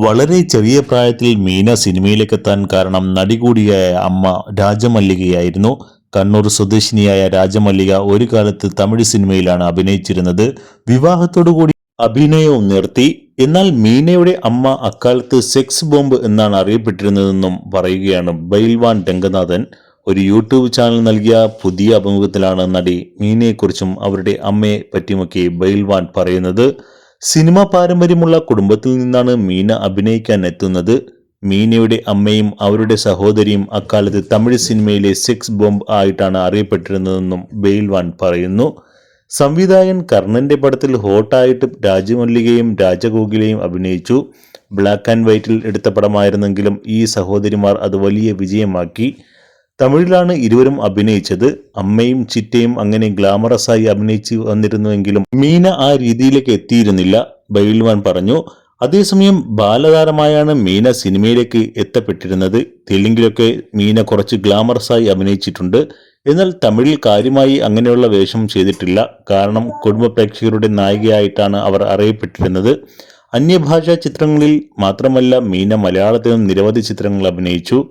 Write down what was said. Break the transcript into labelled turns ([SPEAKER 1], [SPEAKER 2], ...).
[SPEAKER 1] വളരെ ചെറിയ പ്രായത്തിൽ മീന സിനിമയിലേക്കെത്താൻ കാരണം നടി കൂടിയായ അമ്മ രാജമല്ലികയായിരുന്നു. കണ്ണൂർ സ്വദേശിനിയായ രാജമല്ലിക ഒരു കാലത്ത് തമിഴ് സിനിമയിലാണ് അഭിനയിച്ചിരുന്നത്. വിവാഹത്തോടുകൂടി അഭിനയവും നിർത്തി. എന്നാൽ മീനയുടെ അമ്മ അക്കാലത്ത് സെക്സ് ബോംബ് എന്നാണ് അറിയപ്പെട്ടിരുന്നതെന്നും പറയുകയാണ് ബൈൽവാൻ രംഗനാഥൻ. ഒരു യൂട്യൂബ് ചാനൽ നൽകിയ പുതിയ അഭിമുഖത്തിലാണ് നടി മീനയെക്കുറിച്ചും അവരുടെ അമ്മയെ പറ്റിയുമൊക്കെ ബൈൽവാൻ പറയുന്നത്. സിനിമ പാരമ്പര്യമുള്ള കുടുംബത്തിൽ നിന്നാണ് മീന അഭിനയിക്കാൻ എത്തുന്നത്. മീനയുടെ അമ്മയും അവരുടെ സഹോദരിയും അക്കാലത്ത് തമിഴ് സിനിമയിലെ സെക്സ് ബോംബ് ആയിട്ടാണ് അറിയപ്പെട്ടിരുന്നതെന്നും ബെയിൽവാൻ പറയുന്നു. സംവിധായകൻ കർണന്റെ പടത്തിൽ ഹോട്ടായിട്ട് രാജമല്ലികയും രാജകോകിലയും അഭിനയിച്ചു. ബ്ലാക്ക് ആൻഡ് വൈറ്റിൽ എടുത്ത പടമായിരുന്നെങ്കിലും ഈ സഹോദരിമാർ അത് വലിയ വിജയമാക്കി. തമിഴിലാണ് ഇരുവരും അഭിനയിച്ചത്. അമ്മയും ചിറ്റയും അങ്ങനെ ഗ്ലാമറസായി അഭിനയിച്ചു വന്നിരുന്നുവെങ്കിലും മീന ആ രീതിയിലേക്ക് എത്തിയിരുന്നില്ല, ബൈൽവാൻ പറഞ്ഞു. അതേസമയം ബാലതാരമായാണ് മീന സിനിമയിലേക്ക് എത്തപ്പെട്ടിരുന്നത്. തെലുങ്കിലൊക്കെ മീന കുറച്ച് ഗ്ലാമറസായി അഭിനയിച്ചിട്ടുണ്ട്. എന്നാൽ തമിഴിൽ കാര്യമായി അങ്ങനെയുള്ള വേഷം ചെയ്തിട്ടില്ല. കാരണം കുടുംബ പ്രേക്ഷകരുടെ നായികയായിട്ടാണ് അവർ അറിയപ്പെട്ടിരുന്നത്. അന്യഭാഷാ ചിത്രങ്ങളിൽ മാത്രമല്ല, മീന മലയാളത്തിലും നിരവധി ചിത്രങ്ങൾ അഭിനയിച്ചു.